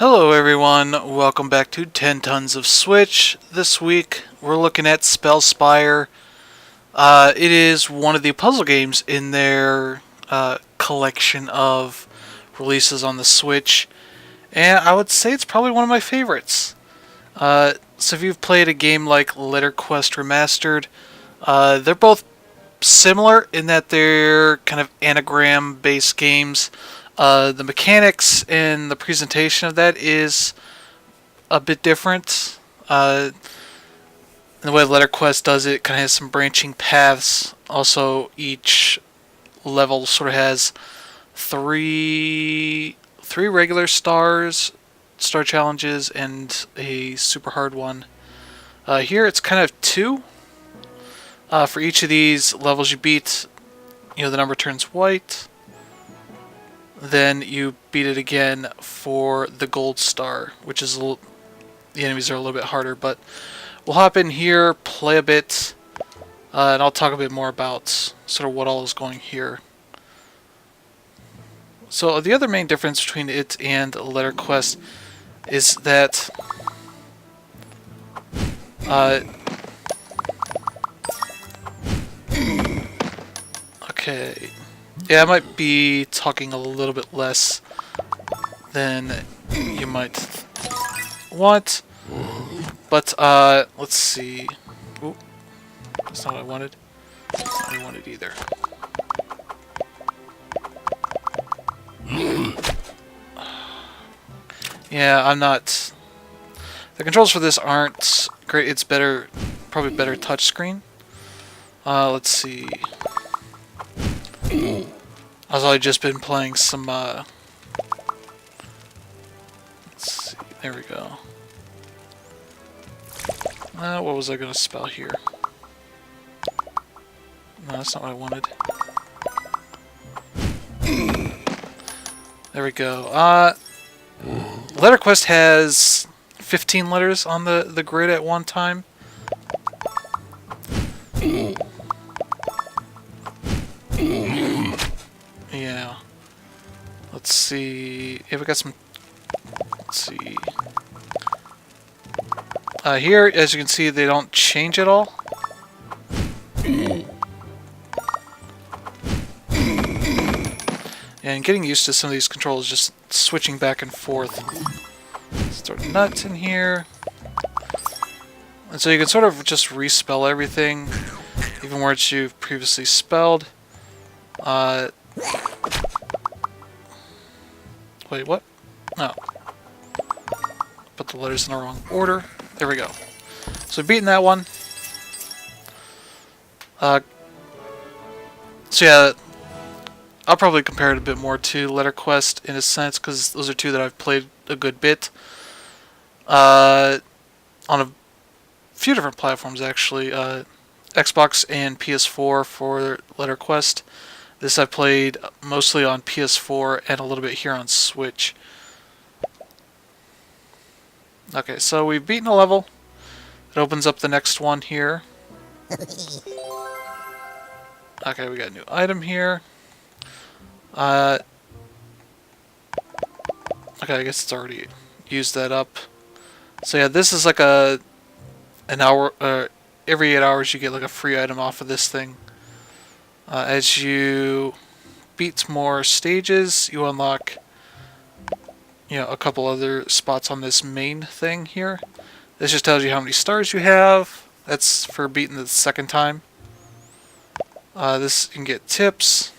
Hello everyone, welcome back to 10 Tons of Switch. This week we're looking at Spellspire. It is one of the puzzle games in their collection of releases on the Switch, and I would say it's probably one of my favorites. So if you've played a game like Letter Quest Remastered, they're both similar in that they're kind of anagram based games. The mechanics and the presentation of that is a bit different. The way Letter Quest does it kind of has some branching paths. Also, each level sort of has three regular star challenges and a super hard one. Here it's kind of two. For each of these levels you beat, the number turns white. Then you beat it again for the gold star, which is the enemies are a little bit harder. But we'll hop in here, play a bit, and I'll talk a bit more about sort of what all is going here. So the other main difference between it and Letter Quest is that okay. Yeah, I might be talking a little bit less than you might want, but let's see. Ooh, that's not what I wanted. That's not what I wanted either. Yeah, I'm not. The controls for this aren't great. It's better, probably better touchscreen. Let's see. I've just been playing some, let's see, there we go. What was I going to spell here? No, that's not what I wanted. There we go. Letter Quest has 15 letters on the grid at one time. Yeah. Let's see. Yeah, we got some. Let's see. Here, as you can see, they don't change at all. And getting used to some of these controls, just switching back and forth. Start nuts in here. And so you can sort of just respell everything, even words you've previously spelled. Wait, what? No. Put the letters in the wrong order. There we go. So beating that one. So yeah, I'll probably compare it a bit more to Letter Quest in a sense, because those are two that I've played a good bit. On a few different platforms actually. Xbox and PS4 for Letter Quest. This I played mostly on PS4 and a little bit here on Switch. Okay, so we've beaten a level. It opens up the next one here. Okay, we got a new item here. Okay, I guess it's already used that up. So yeah, this is like an hour. Every 8 hours you get like a free item off of this thing. As you beat more stages, you unlock, a couple other spots on this main thing here. This just tells you how many stars you have. That's for beating the second time. This you can get tips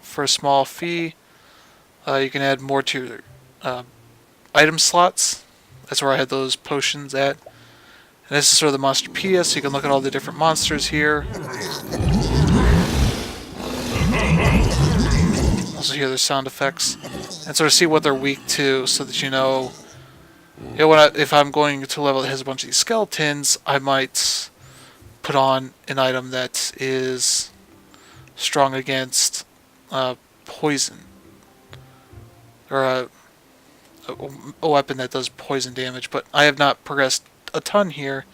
for a small fee. You can add more to your item slots. That's where I had those potions at. And this is sort of the Monsterpedia, so you can look at all the different monsters here. Also hear their sound effects and sort of see what they're weak to, so that if I'm going to a level that has a bunch of these skeletons, I might put on an item that is strong against poison, or a weapon that does poison damage. But I have not progressed a ton here,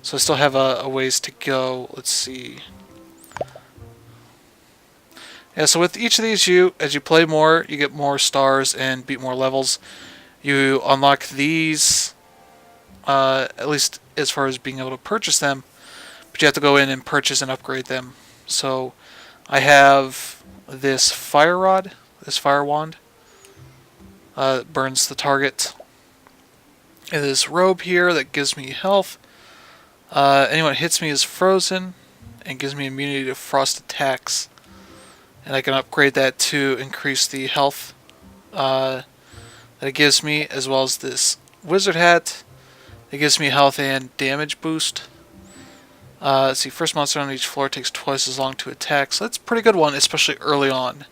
so I still have a ways to go. Let's see. Yeah, so with each of these, as you play more, you get more stars and beat more levels. You unlock these, at least as far as being able to purchase them, but you have to go in and purchase and upgrade them. So I have this fire rod, this fire wand, burns the target, and this robe here that gives me health. Anyone that hits me is frozen and gives me immunity to frost attacks, and I can upgrade that to increase the health that it gives me, as well as this wizard hat. It gives me health and damage boost. Let's see, first monster on each floor takes twice as long to attack, so that's a pretty good one, especially early on.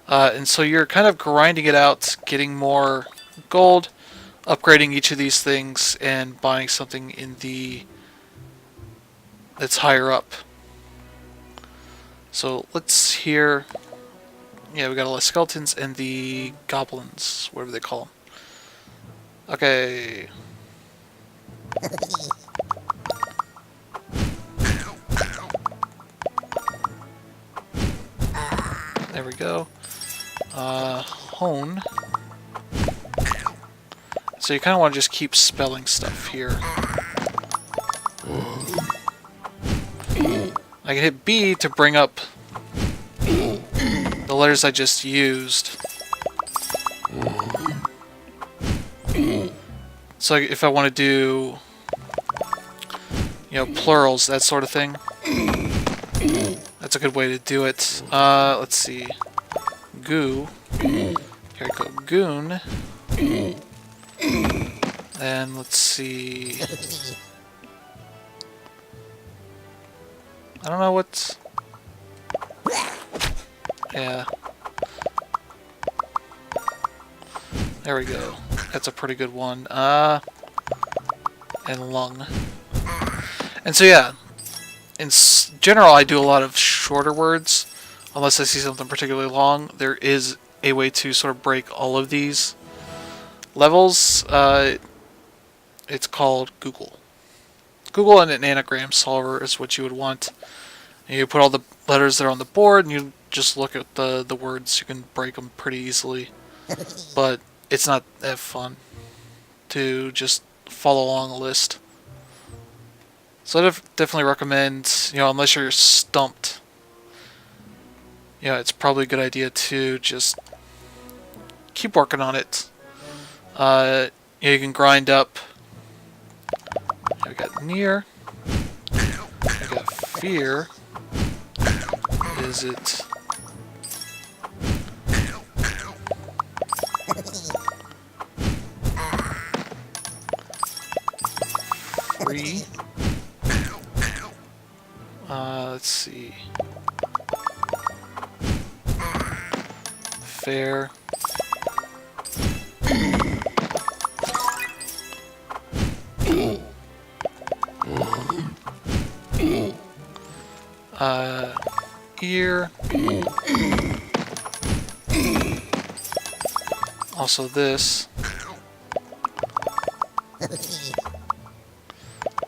And so you're kind of grinding it out, getting more gold, upgrading each of these things, and buying something in the that's higher up. So let's hear. Yeah, we got a lot of skeletons and the goblins, whatever they call them. Okay. There we go. Hone. So you kind of want to just keep spelling stuff here. I can hit B to bring up the letters I just used. So if I want to do, plurals, that sort of thing, that's a good way to do it. Let's see. Goo. Here we go. Goon. And let's see. I don't know what's... Yeah. There we go. That's a pretty good one. And lung. And so yeah, in general I do a lot of shorter words, unless I see something particularly long. There is a way to sort of break all of these levels. It's called Google. Google and an anagram solver is what you would want. And you put all the letters that are on the board, and you just look at the words. You can break them pretty easily. But it's not that fun to just follow along a list. So I definitely recommend, unless you're stumped, it's probably a good idea to just keep working on it. You can grind up. We got near. We got fear. Is it? Free. Let's see. Fair. Ear. Also this.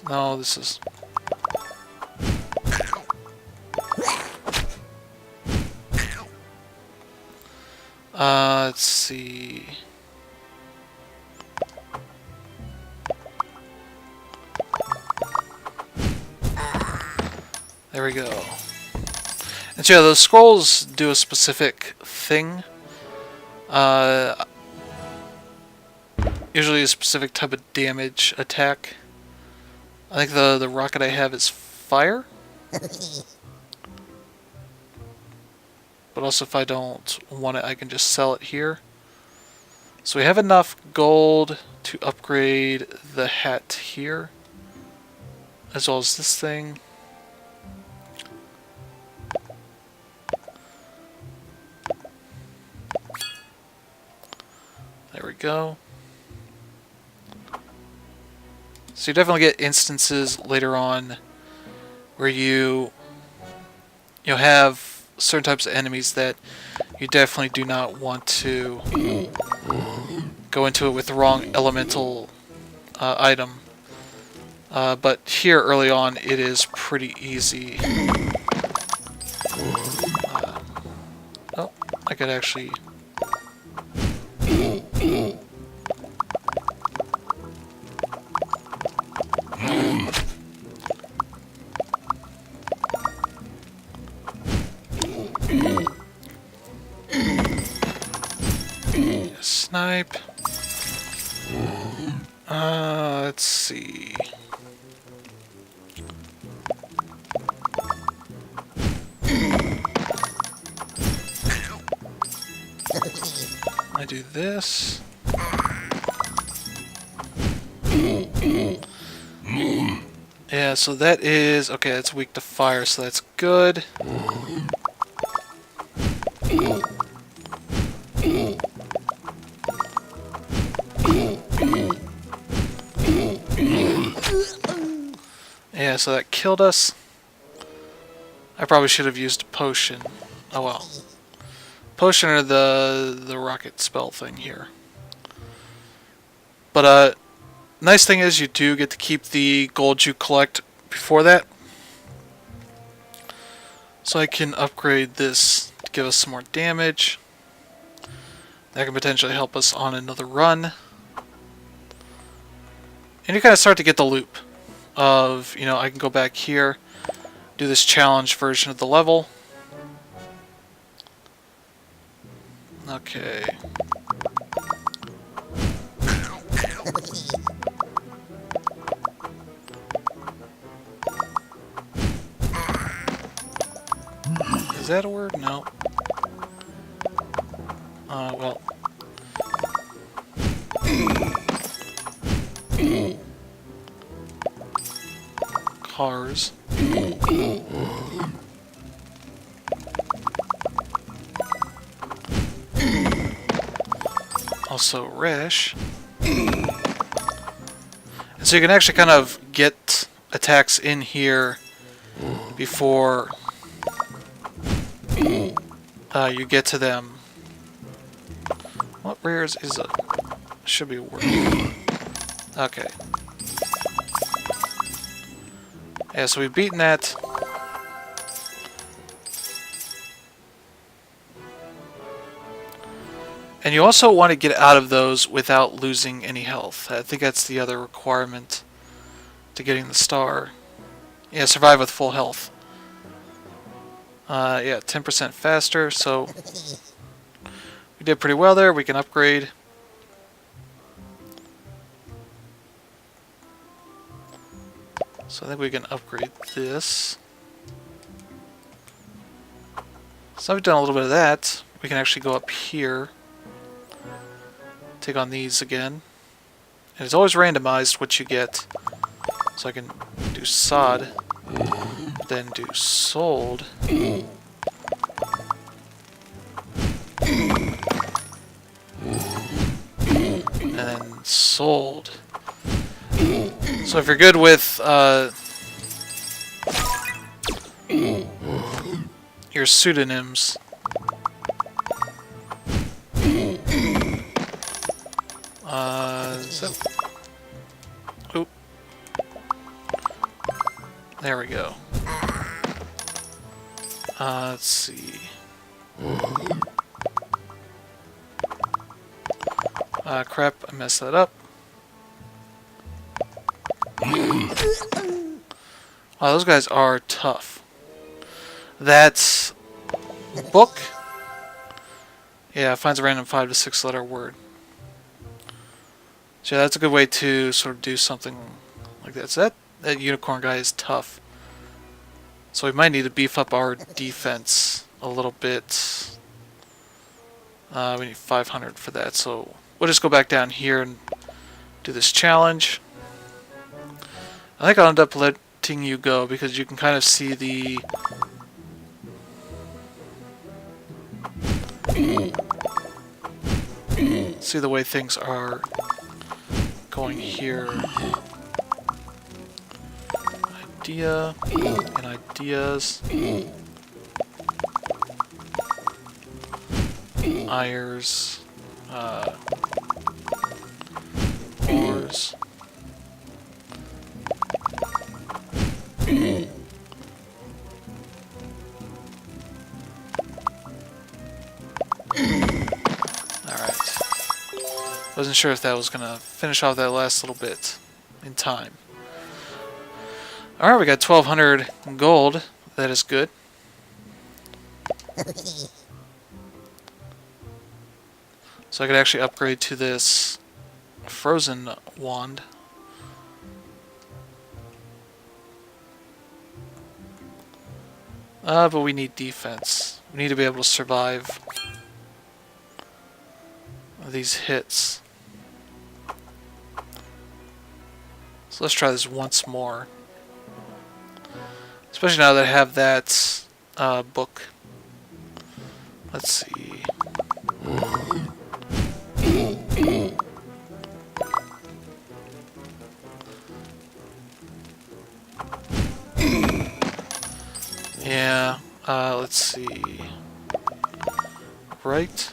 No, this is... let's see... There we go. And so yeah, those scrolls do a specific thing. Usually a specific type of damage attack. I think the rocket I have is fire. But also if I don't want it, I can just sell it here. So we have enough gold to upgrade the hat here, as well as this thing. There we go. So you definitely get instances later on where you have certain types of enemies that you definitely do not want to go into it with the wrong elemental item. But here early on it is pretty easy. Oh, I could actually... gonna snipe. Let's see. I do this. Yeah, so that is... Okay, that's weak to fire, so that's good. Yeah, so that killed us. I probably should have used a potion. Oh well. Potion or the rocket spell thing here. But nice thing is you do get to keep the gold you collect before that. So I can upgrade this to give us some more damage. That can potentially help us on another run. And you kind of start to get the loop of, you know, I can go back here, do this challenge version of the level. Okay. Is that a word? No. Well. Cars. Also Resh. And so you can actually kind of get attacks in here before you get to them. What rares is it? Should be a word. Okay. Yeah, so we've beaten that. And you also want to get out of those without losing any health. I think that's the other requirement to getting the star. Yeah, survive with full health. Yeah, 10% faster, so we did pretty well there. We can upgrade. So I think we can upgrade this. So we've done a little bit of that. We can actually go up here. Take on these again. And it's always randomized what you get. So I can do sod. Then do sold. And then sold. So if you're good with your pseudonyms, oop. There we go. Let's see. Crap, I messed that up. Wow, those guys are tough. That's book. Yeah, finds a random 5 to 6 letter word. So yeah, that's a good way to sort of do something like that. So that unicorn guy is tough. So we might need to beef up our defense a little bit. We need 500 for that, so we'll just go back down here and do this challenge. I think I'll end up letting you go because you can kind of see the way things are going here. Idea and ideas. Ires. Ores. Alright. Wasn't sure if that was going to finish off that last little bit in time. Alright, we got 1,200 gold. That is good. So I could actually upgrade to this frozen wand. But we need defense. We need to be able to survive these hits. So let's try this once more. Especially now that I have that book. Let's see. Yeah, let's see. Right.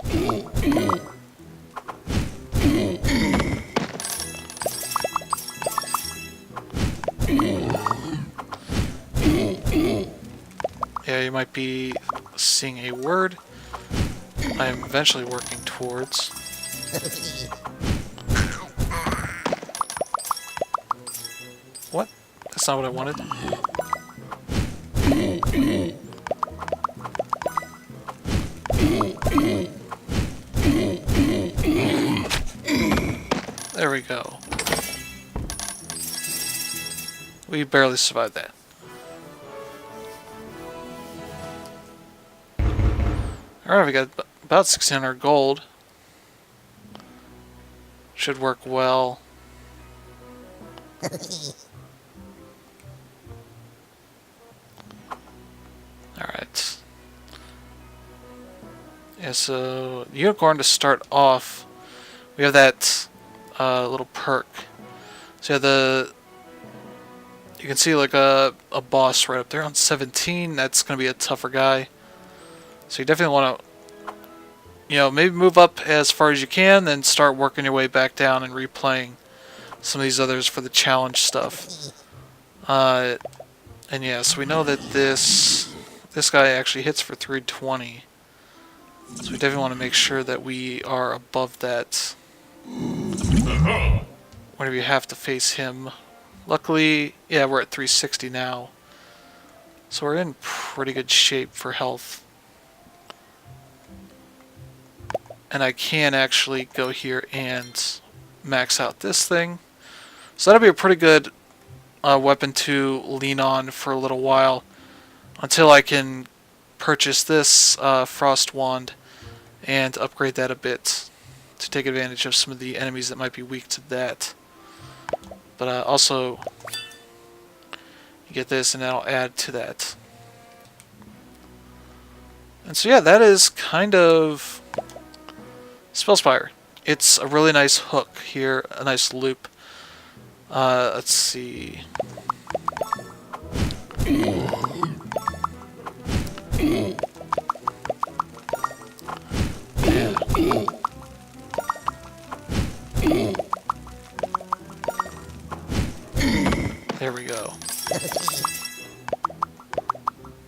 Yeah, you might be seeing a word I am eventually working towards. What? That's not what I wanted. There we go. We barely survived that. Alright, we got about 1600 gold. Should work well. Alright. Yeah, so unicorn to start off, we have that little perk. So yeah, you can see like a boss right up there on 17. That's going to be a tougher guy. So you definitely want to, you know, maybe move up as far as you can, then start working your way back down and replaying some of these others for the challenge stuff. And yeah, so we know that this guy actually hits for 320. So we definitely want to make sure that we are above that whenever you have to face him. Luckily, yeah, we're at 360 now. So we're in pretty good shape for health. And I can actually go here and max out this thing. So that'll be a pretty good weapon to lean on for a little while until I can purchase this frost wand and upgrade that a bit to take advantage of some of the enemies that might be weak to that. But also, you get this and that'll add to that. And so yeah, that is kind of Spellspire. It's a really nice hook here, a nice loop. Let's see. Yeah. There we go.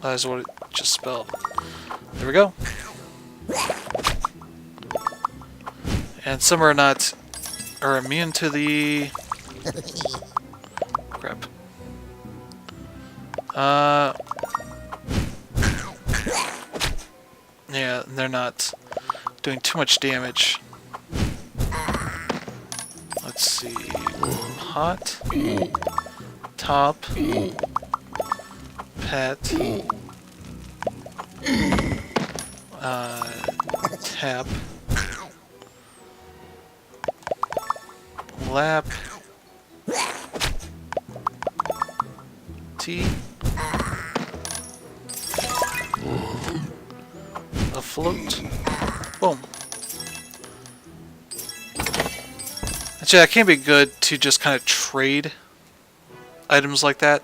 That is what it just spelled. There we go. And some are immune to the crap. Yeah, they're not doing too much damage. Let's see. Hot. Top. Pet. Tap. Lap. T. Afloat. Boom. Actually, that can be good to just kind of trade items like that.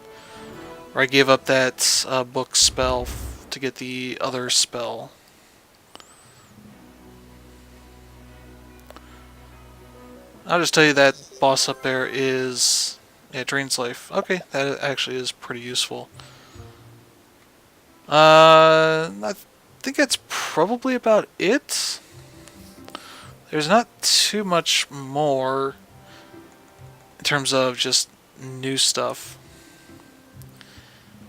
Where I gave up that book spell to get the other spell. I'll just tell you that boss up there is... yeah, drains life. Okay, that actually is pretty useful. I think that's probably about it. There's not too much more in terms of just new stuff.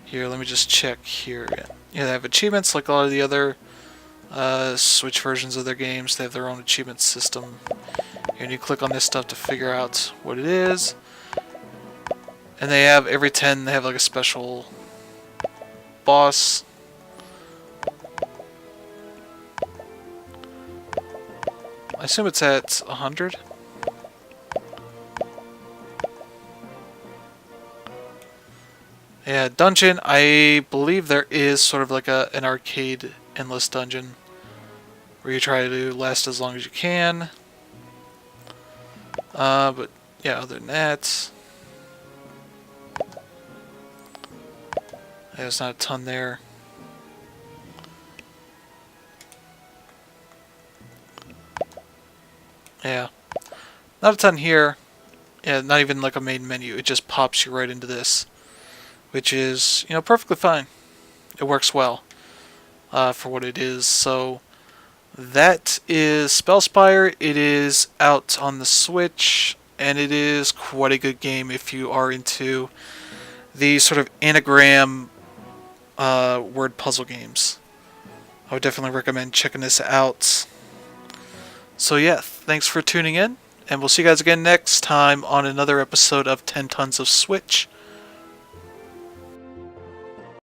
Here, let me just check here. Yeah, they have achievements like a lot of the other Switch versions of their games. They have their own achievement system. And you click on this stuff to figure out what it is. And they have, every 10, they have like a special boss. I assume it's at 100. Yeah, dungeon, I believe there is sort of like an arcade endless dungeon where you try to last as long as you can. But yeah, other than that, there's not a ton there. Yeah, not a ton here. Yeah, not even like a main menu. It just pops you right into this, which is, you know, perfectly fine. It works well for what it is. So that is Spellspire. It is out on the Switch, and it is quite a good game if you are into the sort of anagram word puzzle games. I would definitely recommend checking this out. So yeah, thanks for tuning in, and we'll see you guys again next time on another episode of 10 Tons of Switch.